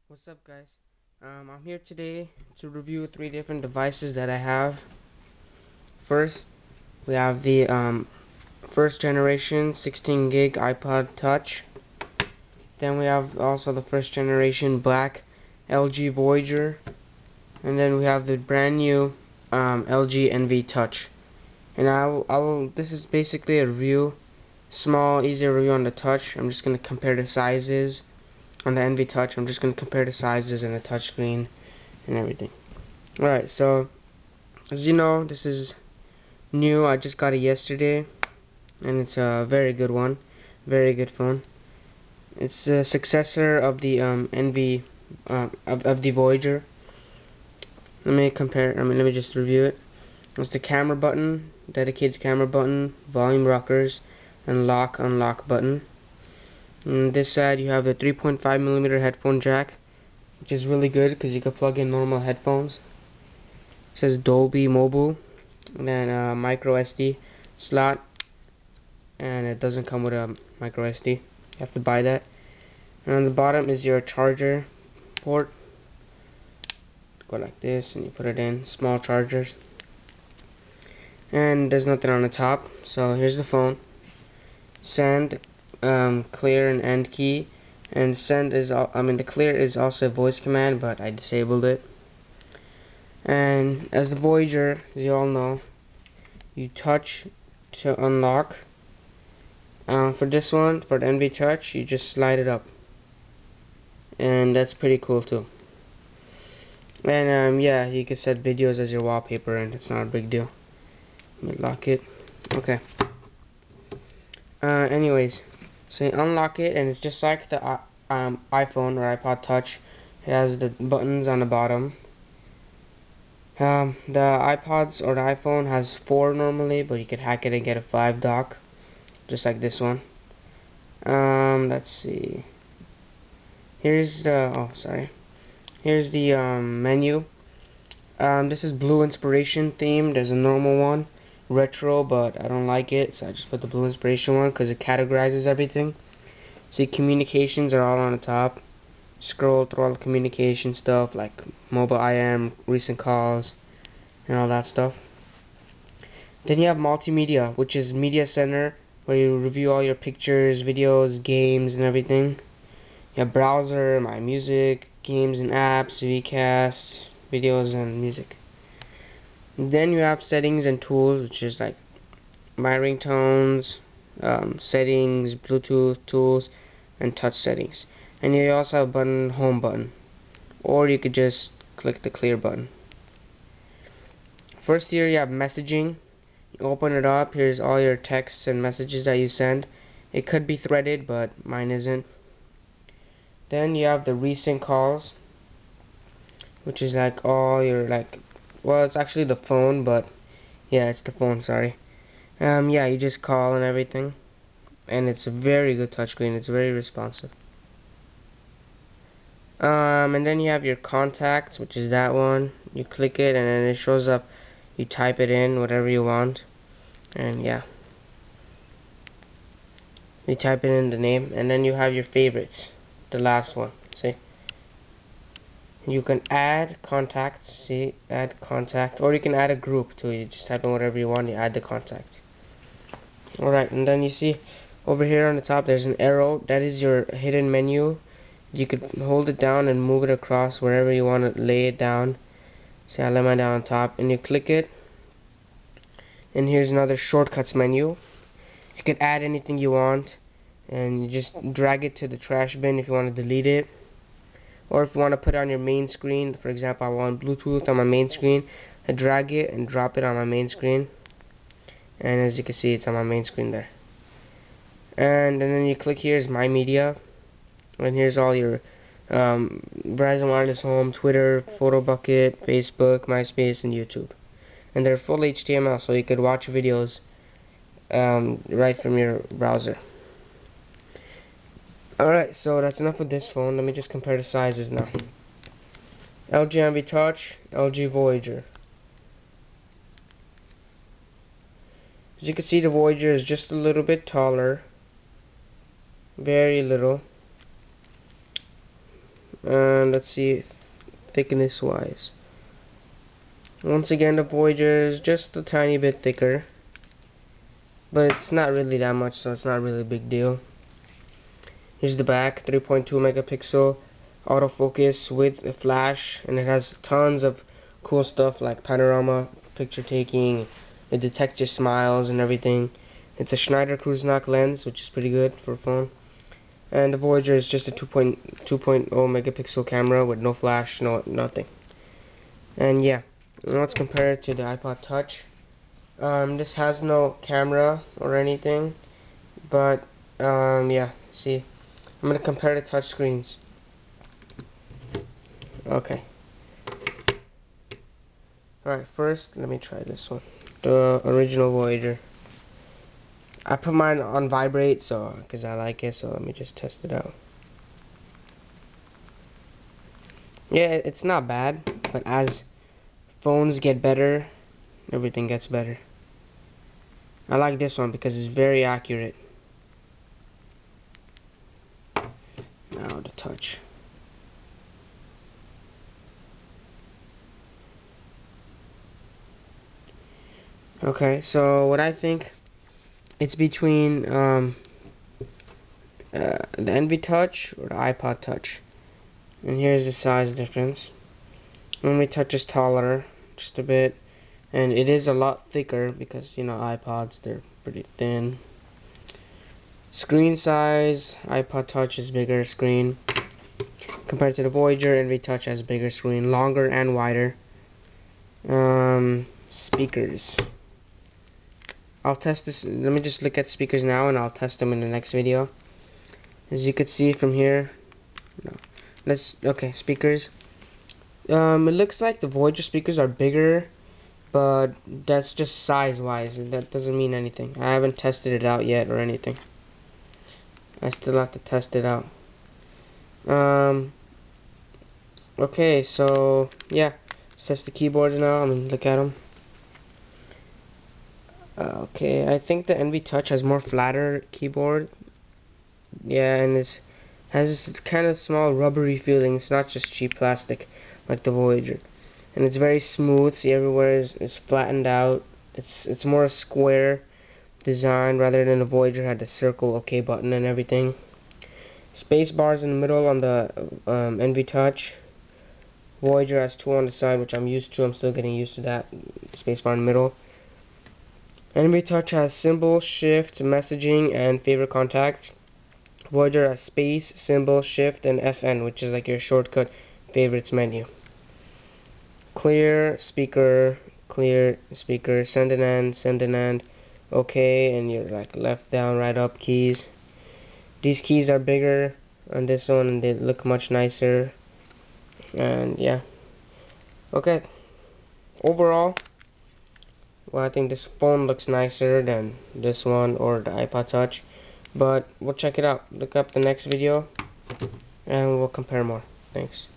What's up, guys? I'm here today to review three different devices that I have. First, we have the first generation 16 gig iPod Touch. Then we have also the first generation black LG Voyager. And then we have the brand new LG NV Touch. And this is basically a review, small, easy review on the Touch. I'm just going to compare the sizes on the NV Touch. I'm just going to compare the sizes and the touchscreen and everything. Alright, so as you know, this is new. I just got it yesterday, and it's a very good one, very good phone. It's a successor of the NV of the Voyager. Let me compare. Let me just review it. It's the camera button, dedicated camera button, volume rockers, and lock unlock button. On this side, you have the 3.5mm headphone jack, which is really good because you can plug in normal headphones. It says Dolby Mobile, and then a micro SD slot, and it doesn't come with a micro SD. You have to buy that. And on the bottom is your charger port. Go like this, and you put it in. Small chargers. And there's nothing on the top. So here's the phone. Send, clear, and end key. And send is, the clear is also a voice command, but I disabled it. And as the Voyager, as you all know, you touch to unlock. For this one, for the NV Touch, you just slide it up, and that's pretty cool too. And yeah, you can set videos as your wallpaper, and it's not a big deal. Let me lock it. Okay. Anyways, so you unlock it, and it's just like the iPhone or iPod Touch. It has the buttons on the bottom. The iPods or the iPhone has 4 normally, but you could hack it and get a 5 dock, just like this one. Let's see. Here's the, oh sorry. Here's the menu. This is blue inspiration theme. There's a normal one, retro, but I don't like it, so I just put the blue inspiration one because it categorizes everything. See, communications are all on the top. Scroll through all the communication stuff like mobile IM, recent calls, and all that stuff. Then you have multimedia, which is media center, where you review all your pictures, videos, games, and everything. You have browser, my music, games and apps, vcasts, videos, and music. And then you have settings and tools, which is like my ringtones, settings, Bluetooth tools, and touch settings. And you also have a button, home button, or you could just click the clear button. First here you have messaging. You open it up. Here's all your texts and messages that you send. It could be threaded, but mine isn't. Then you have the recent calls, which is like all your well, it's actually the phone, but yeah, it's the phone, sorry. Yeah, you just call and everything, and it's a very good touchscreen. It's very responsive. And then you have your contacts, which is that one. You click it, and then it shows up. You type it in, whatever you want, and yeah, you type it in the name, and then you have your favorites, the last one. See, you can add contacts. See, add contact, or you can add a group too. You just type in whatever you want. You add the contact. Alright, and then you see over here on the top there's an arrow. That is your hidden menu. You could hold it down and move it across wherever you want to lay it down. See, I lay mine down on top, and you click it, and here's another shortcuts menu. You can add anything you want, and you just drag it to the trash bin if you want to delete it, or if you want to put it on your main screen. For example, I want Bluetooth on my main screen. I drag it and drop it on my main screen, and as you can see, it's on my main screen there. And then you click here is my media, and here's all your Verizon Wireless Home, Twitter, Photo Bucket, Facebook, MySpace, and YouTube. And they're full HTML, so you could watch videos right from your browser. Alright, so that's enough with this phone. Let me just compare the sizes now. LG NV Touch, LG Voyager. As you can see, the Voyager is just a little bit taller. Very little. And let's see, thickness wise. Once again, the Voyager is just a tiny bit thicker, but it's not really that much, so it's not really a big deal. Here's the back, 3.2 megapixel autofocus with a flash, and it has tons of cool stuff like panorama picture taking. It detects your smiles and everything. It's a Schneider Cruise Knock lens, which is pretty good for a phone. And the Voyager is just a 2.0 megapixel camera with no flash, nothing. And yeah, let's compare it to the iPod Touch. This has no camera or anything, but yeah, see, I'm gonna compare the touch screens. Okay. Alright, first, let me try this one. The original Voyager. I put mine on vibrate, because I like it, so let me just test it out. Yeah, it's not bad, but as phones get better, everything gets better. I like this one because it's very accurate. Now the touch. Okay, so what I think, it's between the Envy Touch or the iPod Touch. And here's the size difference. Envy Touch is taller, just a bit, and it is a lot thicker because, you know, iPods, they're pretty thin. Screen size, iPod Touch is bigger screen. Compared to the Voyager, Envy Touch has bigger screen, longer and wider. Speakers. I'll test this. Let me just look at speakers now, and I'll test them in the next video. As you can see from here, no. Okay, speakers. It looks like the Voyager speakers are bigger, but that's just size-wise. That doesn't mean anything. I haven't tested it out yet or anything. I still have to test it out. Okay, so yeah, let's test the keyboards now. Look at them. Okay, I think the Envy Touch has more flatter keyboard. Yeah, and it has kind of small rubbery feeling. It's not just cheap plastic like the Voyager. And it's very smooth. See, everywhere is flattened out. It's more a square design rather than the Voyager had the circle OK button and everything. Space bars in the middle on the Envy Touch. Voyager has two on the side, which I'm used to. I'm still getting used to that. Space bar in the middle. Envy Touch has symbol, shift, messaging, and favorite contacts. Voyager has space, symbol, shift, and FN, which is like your shortcut favorites menu. Clear, speaker, send and end, OK, and your like left, down, right, up keys. These keys are bigger on this one, and they look much nicer. And yeah, okay. Overall, well, I think this phone looks nicer than this one or the iPod Touch, but we'll check it out. Look up the next video and we'll compare more. Thanks.